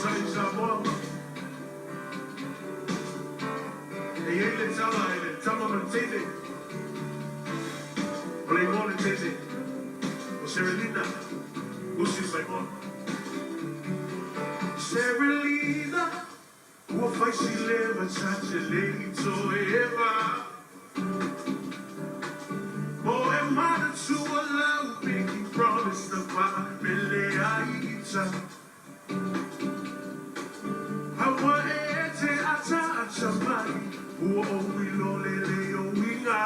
Turisi Samoa. E ele tala mantete. Play more tete. O Serelina. Lucy Simon. Serelina. What fight she live a touch a lady to ever. Boy, am I to a love making promise the fire really I Hawa ete ata achamai, uo ilole leo winga.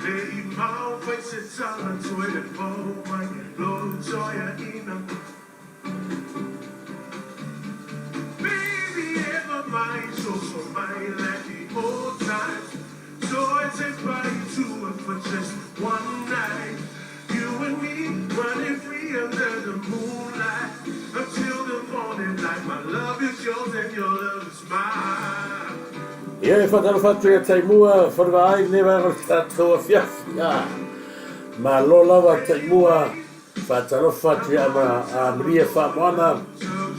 Le imau fai se tala toile po mai, lo joya ina. Baby, ever mine, so mine like the old times. So I take by you to it for just one night. You and me running free under the moonlight until the morning light. My love is yours and your love is mine. Ia whatara whatu e taimua wharawai newa o tātou a whiawhi. Ma lo lawa taimua whatara whatu a Maria Whamoana.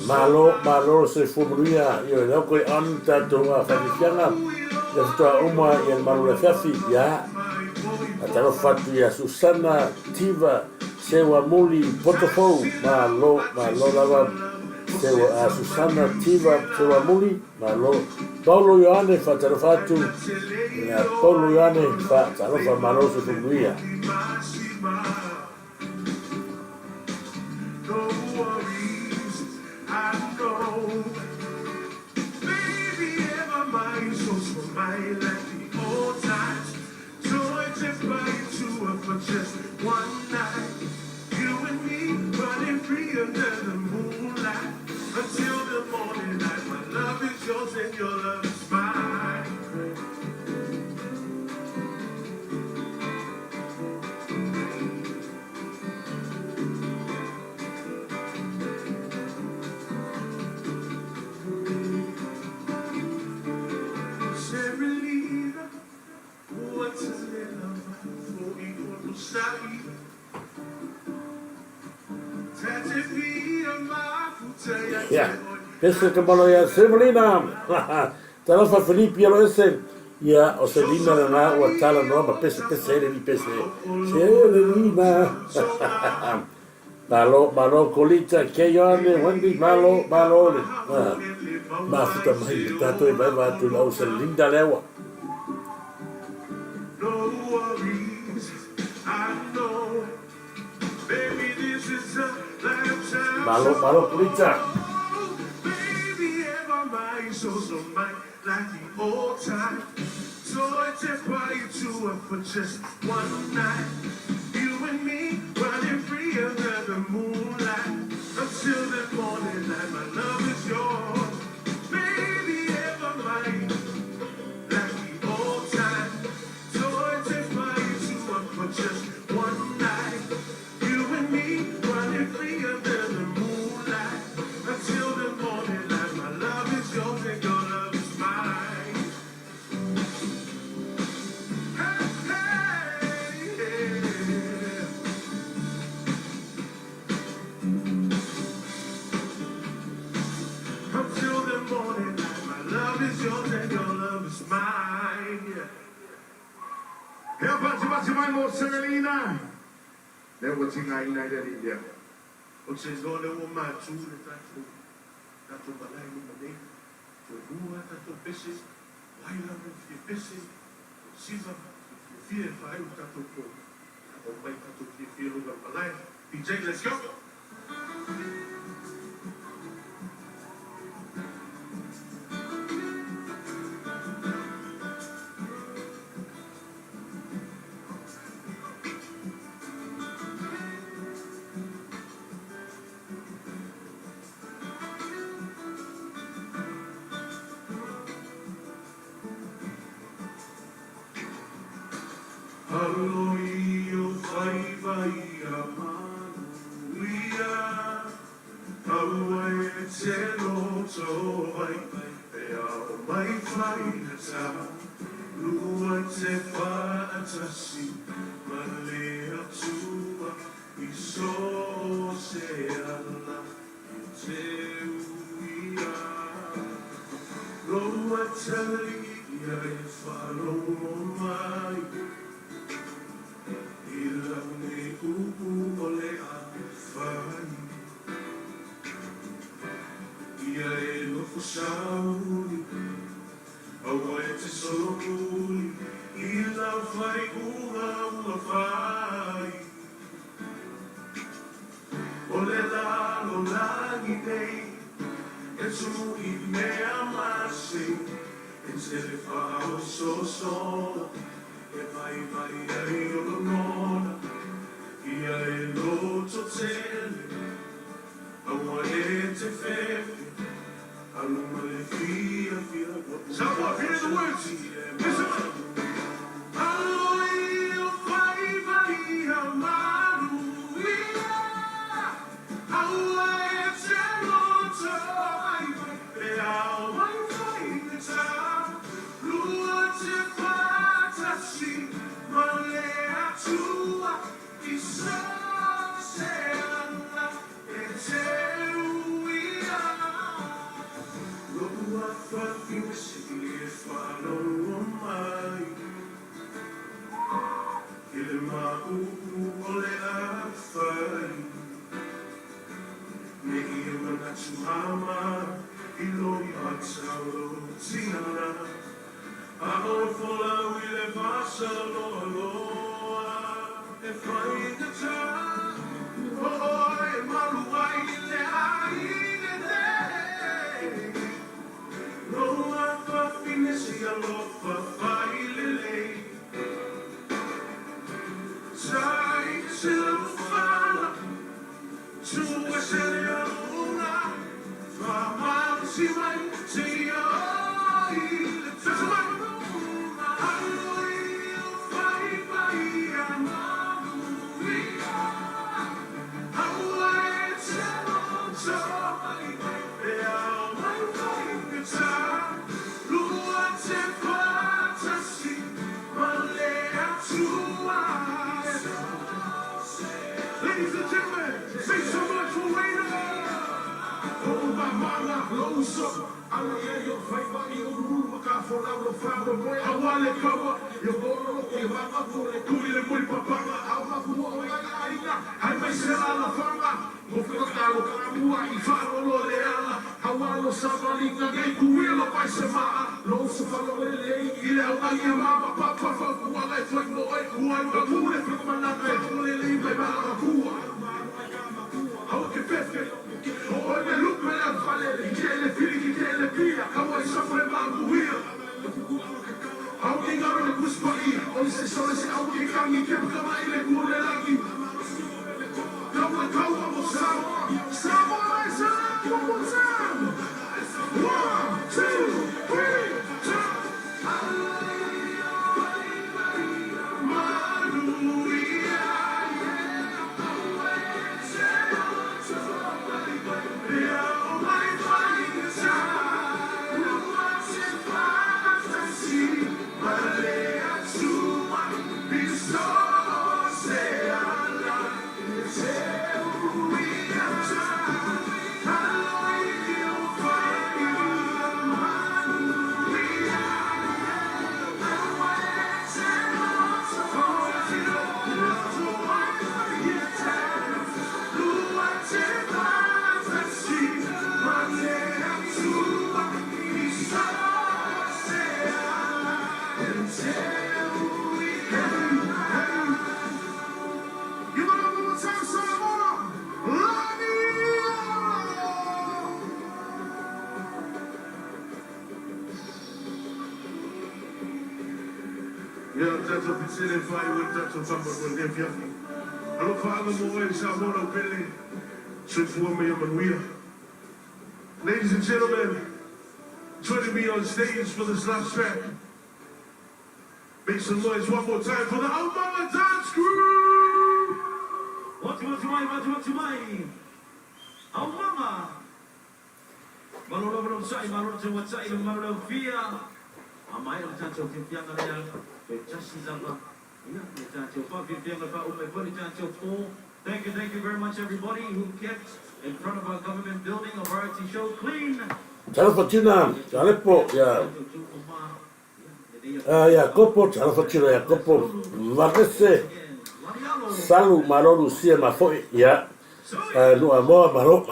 Ma lo se whumuria i o rau koe anu tātou a whanifianga. Ia whatua uma i an maru le whiawhi. Ia. Whatara whatu i a Susana Tiva Sewa Muli Potofou. Ma lo lawa Sewa a Susana Tiva Sewa Muli. Ma lo Paulo Ioane whatara whatu. Ia Paulo Ioane whatara wha maro se whumuria. No worries, I know. Baby, ever mine, so mine like the old times. So I just buy you up for just one night. You and me running free under the moonlight until the morning light. My love is yours and your love is mine. Serelina, what's a little for equal to say? Ia, pese ka malo ia Serelina. Tala wha Filipi alo ese. Ia, o Serelina na ngā ua tala noa, ma pese ere ni pese. Serelina. Malo kolita, ke Ioane, Wendy, malo. Ma futa mai, tato e vai vatu lau Serelina lewa. No worries, I know. Baby, this is a lifetime. Malo kolita. Baby, ever mine, so mine, like the old time. So I just buy you to it for just one night. You and me running free under the moonlight until the morning light. My love is yours. Baby, ever mine, like the old time. So I just buy you to it for just one night. You and me running free under the moonlight until the morning light. My love is yours and your love is mine. Hey, yeah. Until the morning light. My love is yours and your love is mine. Hea pati mai mo Serelina. Le watinga ina ida India. O te zone o mātū le tātou balai ni manei. Te rua tātou pese, waila mo fie pese, SIVA, fie whai o tātou po. O mai tātou fie runga balai. PJ, let's go! Aloio vai a manu ia, aua e te loto vai, e ao mai vai na tā, lua te whaatasi, ma lea tua, i so se ala. Lua tali ia e whalomo mai. I lau nei upu o le a whai. Ia e lofo sauri, aua e te soli. I lau whai ua ua whai. O le lalo langi nei, e tumu I mea masi. E te le whao so, e vai ai o lo nona. Ia e loto tele, aua e te fefe. Aluma le fia. Samoa, hear the words. Listen. Aloi o vai a maru. Aua e te loto. E aua e ta. Lua te fatasi. Male atua. I so se ana. E te uia. Lua whawhiwisi e whanau o mai. I le mau o le awhai. Me ia manatu hama I loi atau tina. A o wholau I le vasa loa loa. E whai ka tā. O e malu ai le ai le nei. Loa whawhinesi a lofa whai lelei. Tai se lufana, tu e se le aluna. Whamau si mai te ioi le tama. Aloi o whai a manuia. Aua e te loto. E au mai whai ka tā. Lua te fatasi, male atua. Ladies and gentlemen, thanks so much for waiting. Oh, my mama, Loso. Ala e yo fai vai o rumo ka fora o faro boy. Awale kawa, yo boro e mama kore kuri le muy papanga. Awa kuo o ai na. Ai mai se la fama. Mo fo ka lo ka mua I faro lo le ala. Awalo sabali ka ngai kuilo pai se maa. Loso falo le le I le ai e mama papa fa kuo ai foi mo ai kuo ai ka kure fo mana ka le le mai mama kuo. Awa ke pefe. O le lupe le fale le le fili le pia. Kawa I safre mangu hia. Au ki ngaro le kuspai. O se sole se au ki kangi ke kama I le kule lagi. Kawa mo Samoa. Samoa I say one more time. 1, 2, 3, Tato Pitsele Fai with Tato Papa con Dem Fiafi. Allo Father Moe Samoa Pele. Transform me Manuia. Ladies and gentlemen, joining me on stage for this last track. Make some noise one more time for the Almama Dance Crew! Watu mai. Almama. Malolo sai malolo watsai malolo fia. Amai o tanto fianga ya. Thank you very much everybody who kept in front of our government building of RT show clean Talofatina, Talepo, ya kopo, Talofatina, ya kopo, Vanesse, Salu, Marolu, Sia, Mafoi, ya, no amor, Maro,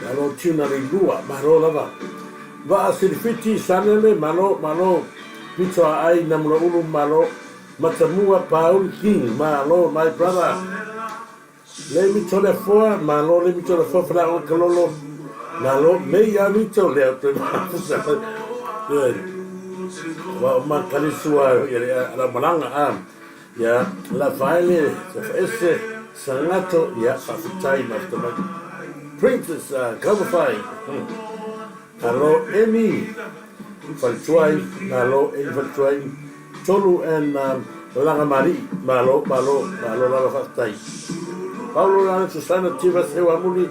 Malo Tina Lua, Maro Lava, Va Silfiti, Sanele, Malo, Pizza Ai, Namura Ulu, Malo, Matamua, Paul King, Malo, my brother. Let me tell the four, Malo, let me tell the four for that one, Kalolo. Malo, may I meet you there? Good. Well, Makalisua, Ramalanga, ya, La Valle, Ese, Sanato, ya, time after my Princess, Coverfy. Hello, Amy, Faltuai, Malo, Amy Faltuai, Tolu, and Langamari, Malo, Lava Fastai. Paulo Lana Susana Tivas Ewamuni,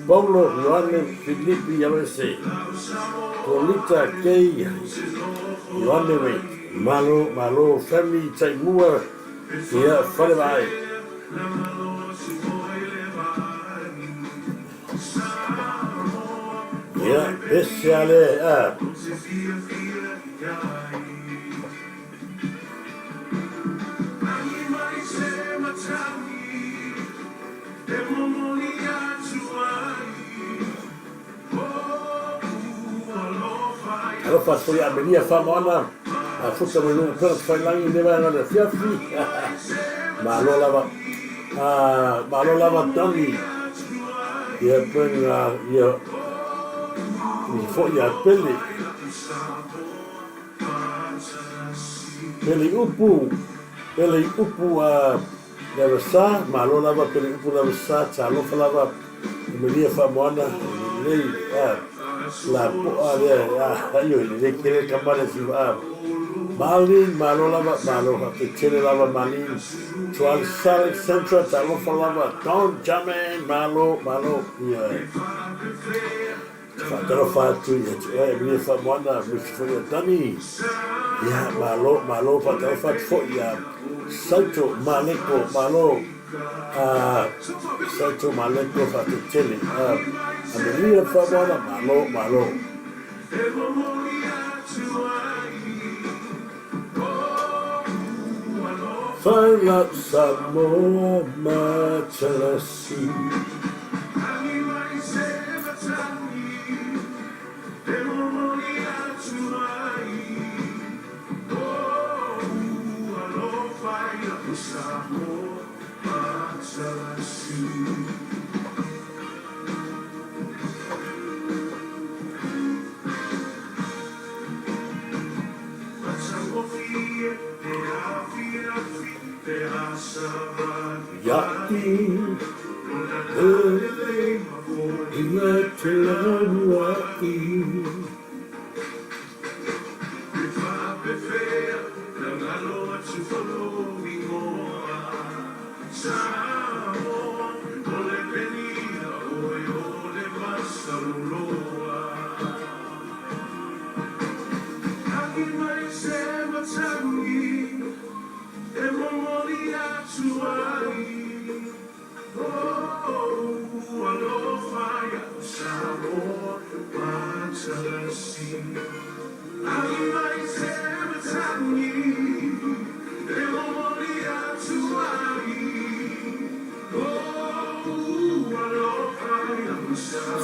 Paulo, Ioane, Filippi, Yalose, Polita, Kay, Ioane, Malo, family, Taimua, here, Falebai. Yeah, especially, Allora faccio la mia famona, a fusta per fare l'anno di verano fiaffi, ma allora Tony, io mi foglia a peli upu deve sa, ma allora peli upu deve sa, lo falava mia famona, lei la io le chiede campare si va Malin, malo che tiene lava Malin, cioè sale centro, lo falava, don't jamen, malo, fatelo fatto, mi fa buona, mi fa Dani, malo, fatelo fatto, Santo, Maleko, malo, Santo, Maleko, fatto tiene, mi fa buona, malo. Turisi Samoa Turisi.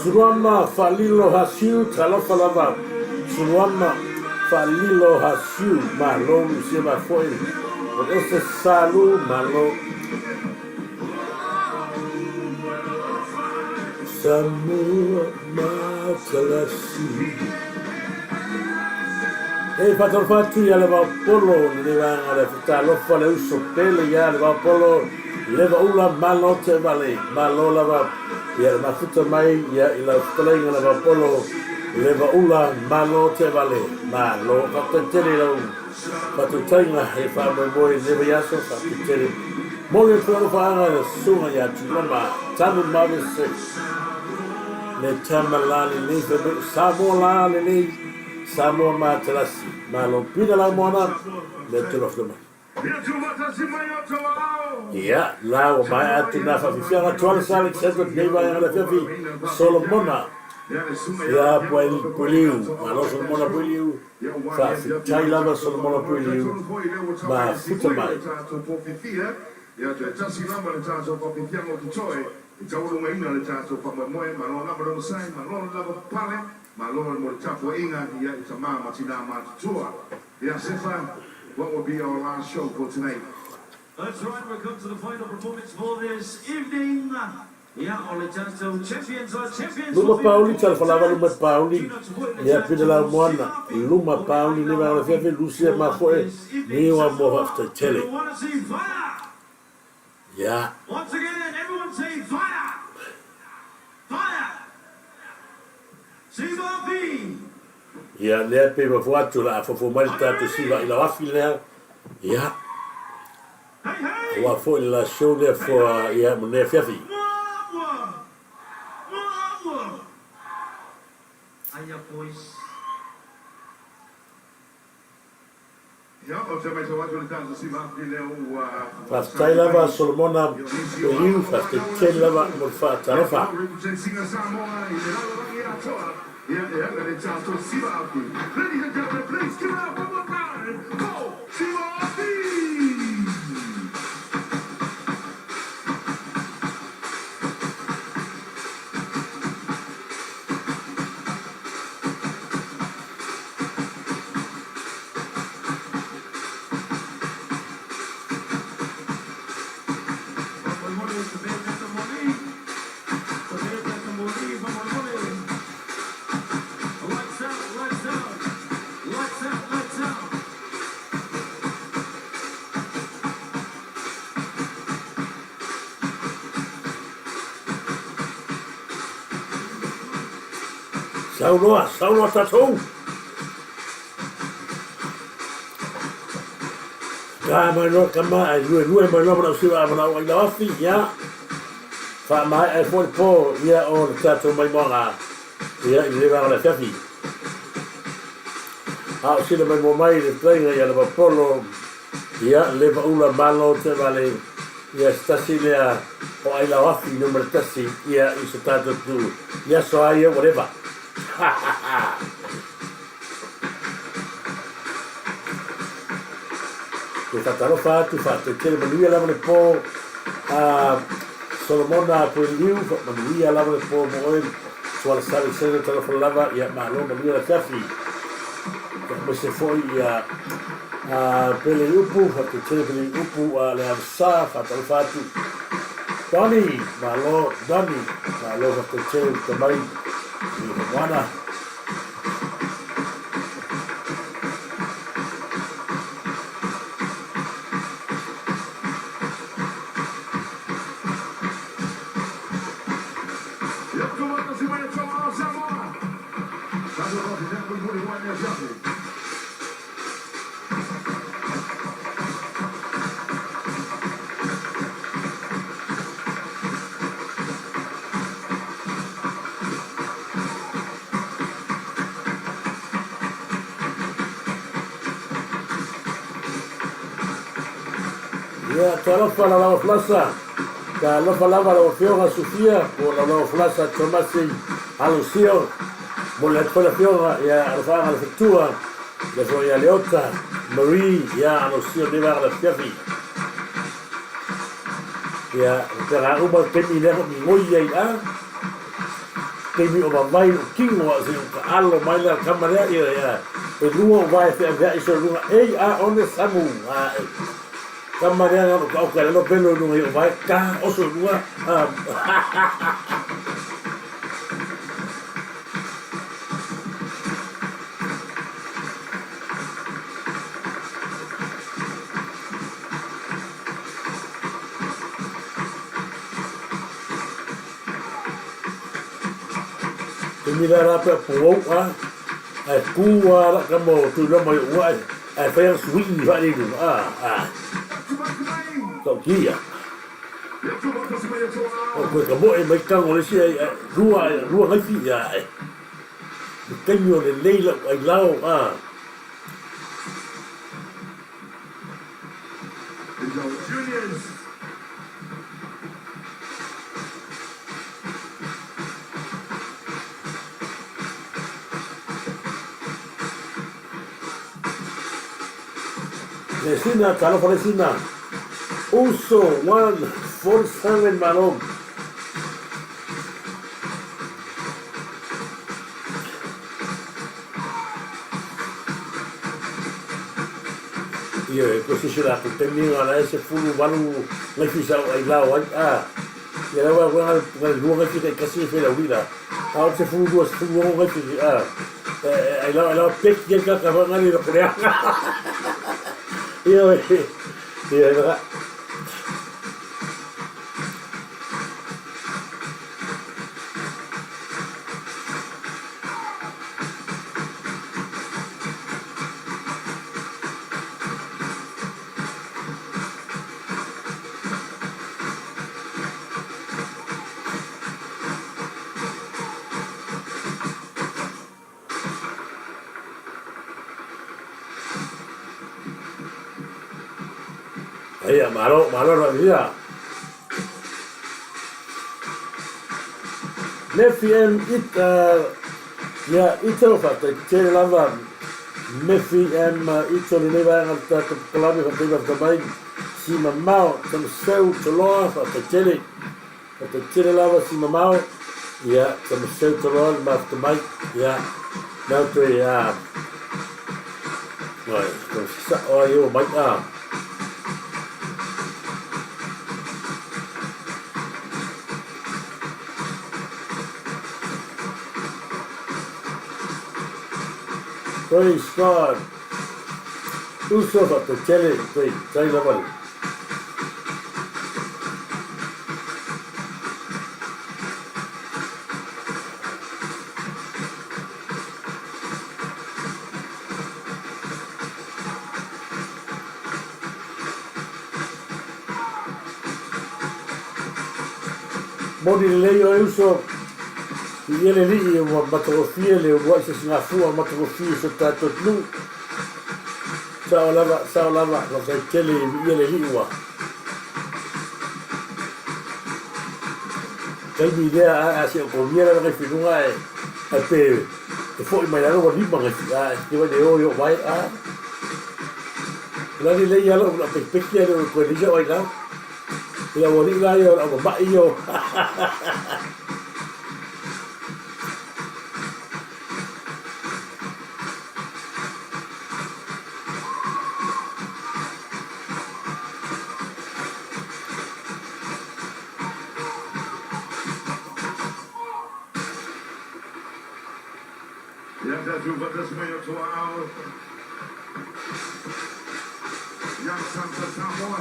Suruama falilo hasiu talofa lava. Suruama falilo hasiu malo sema foi. Esse salu malo. Samoa Turisi. E fatto fatti alla polo le talofa le uso pele ya le polo leva ula malo te vale malo lava. Ya mafuta mai ya ila strenga la polo leva ula malo te vale malo fatto tele lo fatto tenga e fa boy leva yaso fatto tele mole pro fa la suma ya tuma tamu mavese le tamalali le Samoa le Samoa Turisi malo pina la mona le telofema Ia, la o mai atu na whawhiwhianga tuala sa Alexander nei vai ana whiawhi Solomona. Ia pueliu, ma lo Solomona pueliu, whawhitai lava Solomona pueliu, ma futa mai. Ia te tasi lama le tātou papipianga o te toe, i taurunga ina le tātou pamamoe, ma loa lama rongo sai, ma loa lava pale, ma loa mo le tapu inga, ia i ta māma tina mātutua. Ia SIVA, what will be our last show for tonight? That's right, we've come to the final performance for this evening. Yeah, OLE champions are champions. Luma Pauli, tala whalawa Luma Pauli, ia pina lau moana, Luma Pauli, ni wala whiawhi, Lucia Mafoe, ni wa mo hafta tele. We want to see fire. Ia, Once again, everyone say fire! Fire! SIVA! ia lea pe mafuatu la a whawhomari tātou SIVA i la wafi lea, ia, Hey, hey! wa fo i la show lea fo ia mo nea whiawhi. Mama! Mama! Aya, boys. Ia, o te mai tawatu le tātou SIVA, ki leo Whaftai lava Solomona Peliu, whaftai lava mo whaatarofa. Representing Samoa, i le lalawagi atoa. Ia, le tātou SIVA. Ladies and gentlemen, please give it up one more time for SIVA! Saunoa tatou. Ka mai no kama ai lue mai no na SIVA mana o ina afi ia. Fa mai ai foi po ia o tatou mai monga. Ia i leva la fiafi. A sila mai mo mai le traina ia le polo. Ia leva ula malo te vale. Ia stasi lea o ai la afi numero tasi ia i se tatou tu. Ia so ai whatever. Ke whatarofa atu whatetele manuia lava le pō Solomona Peliu, manuia lava le pō moe suala sale sene tarofa lava ia malo manuia la fiafi. Ka mese foi ia Peliupu, whatetele Peliupu le avsa whatarofa atu. Doni, malo whatetele tamai Wana. Ia tarofa la lava flasa, ka lofa lava la fionga Sofia, o la lava flasa Tomasi Alusio, mo le tola fionga ia alfanga la fetua, le foi ia Leota, Marie ia Alusio de la fiafi. Ia pera uma temi le mi moia ia, temi o vai o kingo a se ka alo mai la kamera ia, e lua vai fe a iso lua ei a one samu a Kamarea no kau kala no pelo no yo vai ka oso lua. Mira pe po ai kuwa ka mo tu no mai wa ai fa sui va ni Kau kia. O koe ka moe mai kango le sia rua ngai fi ia. Kenyo le leila ai lao Lesina, talo pa lesina. Uso 147 Malong. Iya, posisi aku temi ngala ese fulu baru ngai fisau ai lau ai ya lawa ngai dua ngai kita kasih fela wila au se fulu dua fulu ngai fi ai lau pek ya ka ngai lo krea iya iya iya iya malo la vida. Nefiem ya ito fata tere lava nefiem ito ni neva ngata kalabi fata iba tamai si mamau tam seu toloa fata tere lava si mamau ya tam seu toloa ma tamai ya now to ya right so sa o yo mai Praise God. Uso fata tere tai lava. Modi lei o uso Iele li o matofia le o se singa fu o matofia so tato nu. Sao lava o se tele iele li wa. Kai mi idea a se ko miera le finunga e pe e foi mai alo ni manga ti va de o yo vai a. La di lei alo la pecchia le ko ni jo ai la. La wori la yo o ba yo. Turisi Samoa.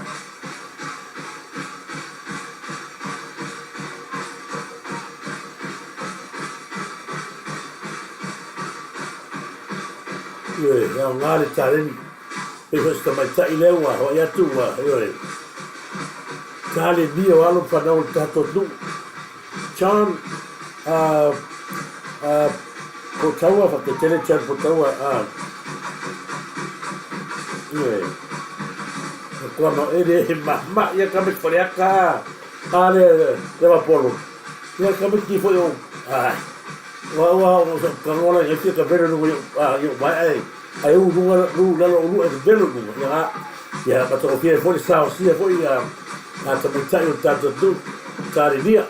Ya ngale taren e festa mai tai lewa ho ya tu wa yo kale dio alo pa no tato tu chan ko tawa fa te tele chan ko tawa quando ere ma ya kame koreaka ale leva polo ya kame ki foi o wa kangola ya ki ka vero no yo vai ai u lu e vero no ya pa to fie foi sa si foi ya ta mutai o tato tu tari dia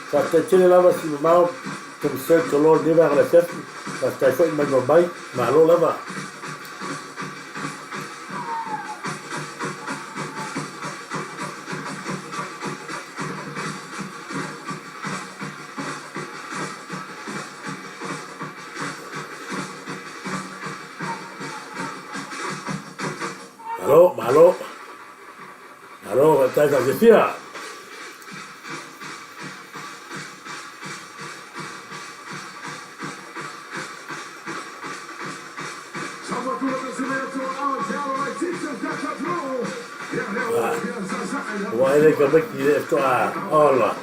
Fata tele lava si mau comme ça que l'on est vers la fête parce qu'il faut une bonne baille mais alors là-bas alors t'as ça c'est fier Why ka beki to ola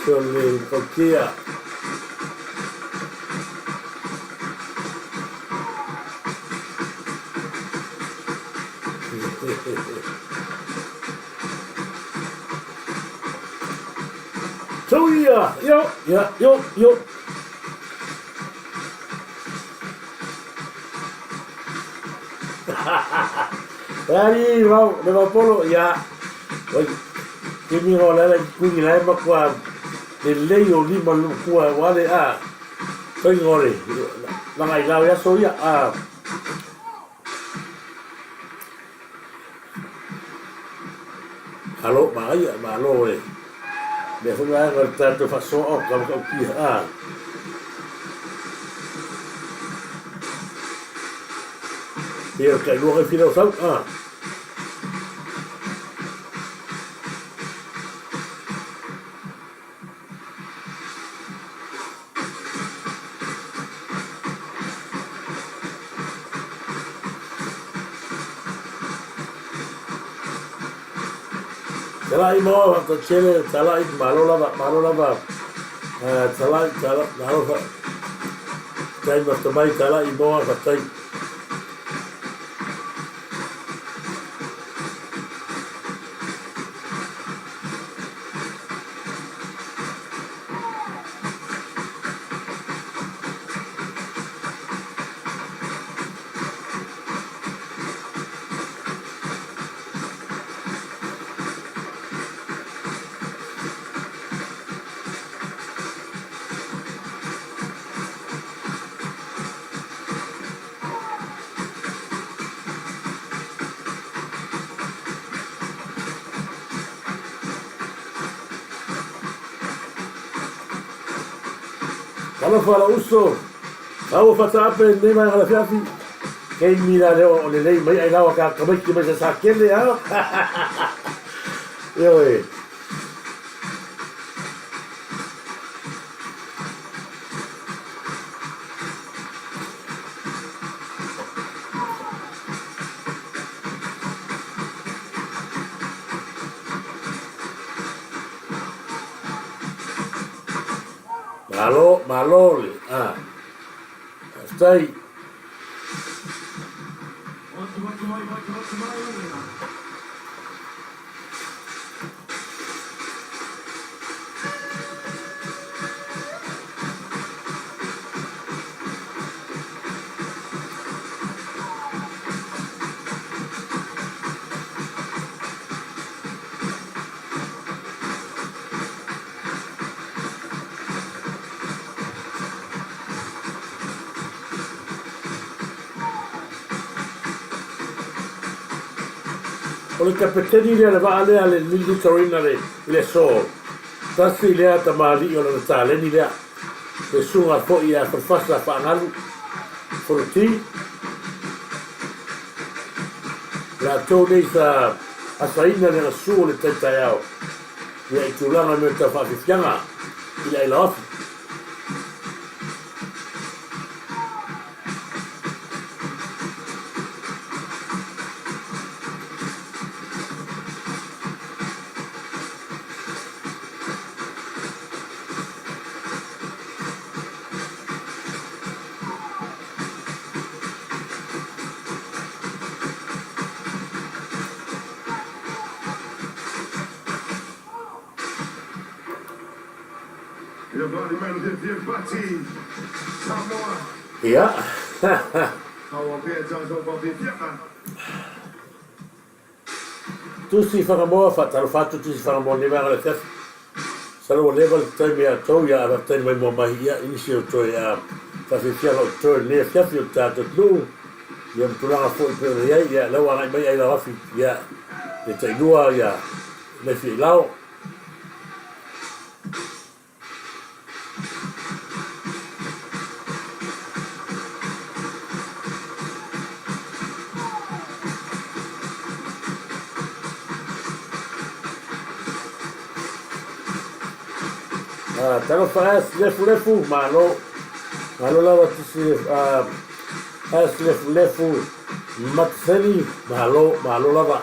so le kokia Tuia, yo. Aí, vau, leva polo, ya. Oi, kini ho lele kungi lai makua le leo lima lukua wale a. Toi ngore, langai lau ya so ya a. Halo, mai ma lo e. Le fu la ngal tanto fa so o ka ki a. Io che luogo fino sau a. Talai mo ta chele talai malo lava talai malo fa tai ma to mai talai mo fa tai Kalau fala uso, au fata ape ne mai ala fiafi. Kei mira leo o le lei mai ai lawa ka kamai ki mai sa kele a. Yo e. Malo le. Stai. O le kapeteni le va ale lili torina le so. Tasi le ta mali o le taleni le. Le sunga fo ia fasa fa ngalu. Forti. La tone sa asaina le su le taiao. Ia itulanga me ta fa fianga. Ila ila ofi. Your body man your body Samoa. Ia. How be so body fianga. Tusi whakamoa whataro whatu tusi whakamoa ni wanga le tefu. Salo level tai mea tau ia a tai mai mua mahi ia inisi o toi a whawhiwhianga o toi nea whiawhi o tātou nuu. Ia mturanga fo i pere iai ia lau angai mai ai la wafi ia le tai nua ia le whi lao. Tano fa lefu malo lava tisi lefu matseni malo lava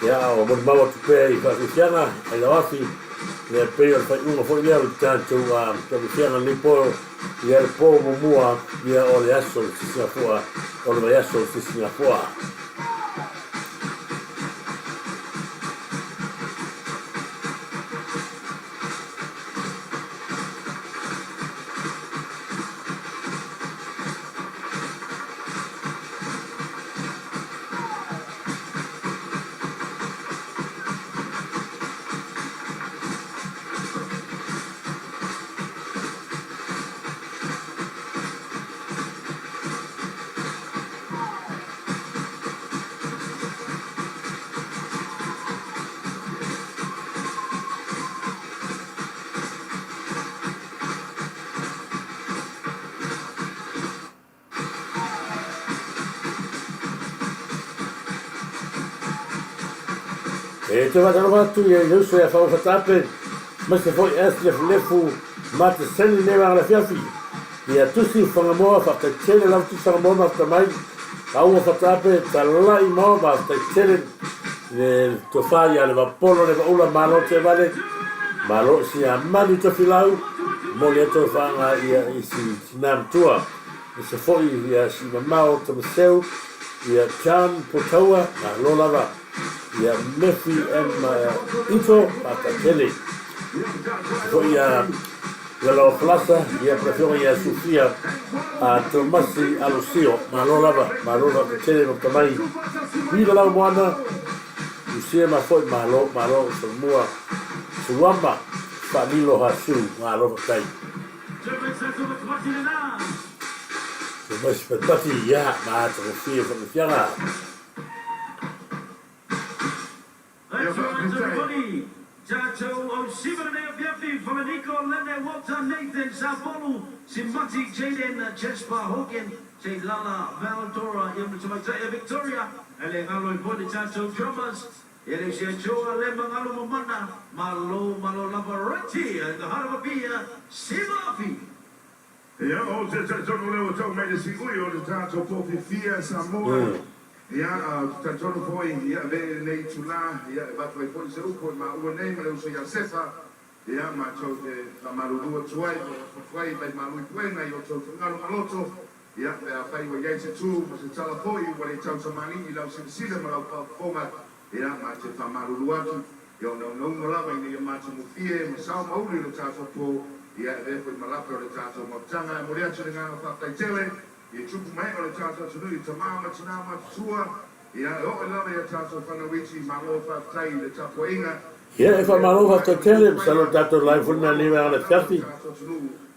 ya o mo mawa tupe i fa fiana ai lafi le pe o fa uno fo le tanto to fiana ni po ia po mo mua ia o le aso tisi afua o le aso tisi afua. E te whatalofa atu ia iuso ia whawhatape, ma se foi lefu ma te seni ne wangala fiafi. Ia tusi whangamoa whakatele lau tu whangamoa ma tamai, aua whatape ta lai moa ma whakatele le to whai a le wapolo le waula malo te vale, malo si a mani to filau, mo le to whanga ia isi sinam tua. E se foi ia si mamao to maseu, ia Chan Potaua, na lolava, ia Mefi Ito, Patakele. Foi ia Yellow Plaza, ia prefiro ia Sofia, a Tomasi Alucio, na lolava, Tele no Tamai. Vira lá moana, Lucia ma foi malo, Samua, Suamba, Familo Hasu, malo tai. Mas pati ya ma trofia from the fianga. Everybody, Jato O'Siva and AFI, Fomanico, Lende, Walter, Nathan, Sabolu, Simati, Jaden, Jesper, Hogan, J. Lala, Valentora, Victoria, and then Aloy Body Jato Drummers, Elisha Joa, Lemon, Alumana, Malo, Lavarati, and the heart of a beer, Sivafi. Ja, o te tono leo tau mai de sigui o te tātou Turisi Samoa. Ia, te tono foi, ia, vele nei tula, ia, e watu ai poni se uko, ma ua nei, ma leo se ia sefa, ia, ma tau te marurua tuai, whai, bai marui puenga, i o tau te ngaro maloto, ia, pe a whai wa iei se tū, ma se tala foi, wa le tau samani, i lau se sila, ma lau whafonga, ia, ma te whamarurua atu, i o nau nau ngalawa, i nei ma te mufie, ma sao mauri lo tātou po, ia e foi malapa o le tātou mautanga e mori atu le ngana whaktai tele ia tupu mai o le tātou tunui ta māma tina matua ia e o e lawe a tātou whanawiti malo whaktai le tapo inga Ia e whamalo whaktai tele, salo tātou lai funa niwe ala fiafi.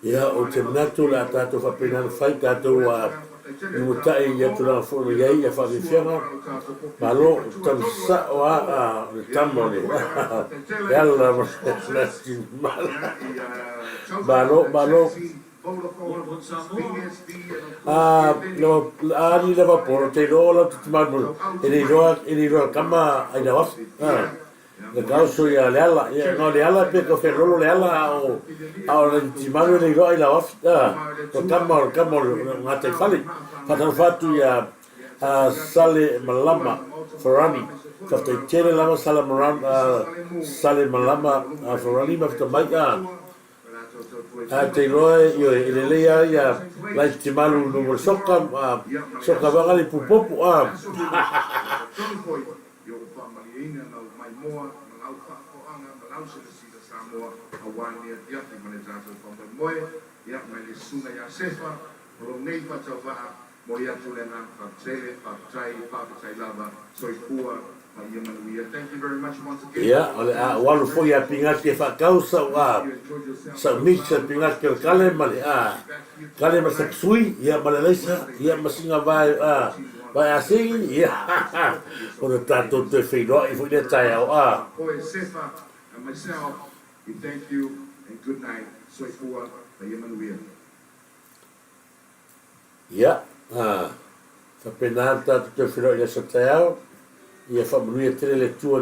Ia o te minatu la tātou whapena whai tātou i mutai i atu la whono iei e whakiwhianga. Malo tamsa o a le tamone. E ala malo. Ani le vaporo te rola te timanu. E ni roa kama ai na wafi. Le causo ia le ala, no le ala pe ko ferrolo le ala o le timanu le roa ai la wafi. O kama ngate fali. Fatan fatu ia sale malama forani. Kafta tere lama sale malama sale malama forani ma fta mai te roe io le lea ia lai te malu no soka vanga le pupopu Thank you very much once again. ia ole walu foi a pingati e whakausa sa mixa pingati o kale male kale ma saksui ia maleleisa ia masinga vai a singi ia o le tātou te whenua i fui le tai au Boy, Sefa, and myself, we thank you and good night. Soy Fua, by Emmanuel. ia whapena tātou te whenua i le sa tai au ia whamanuia tere le tua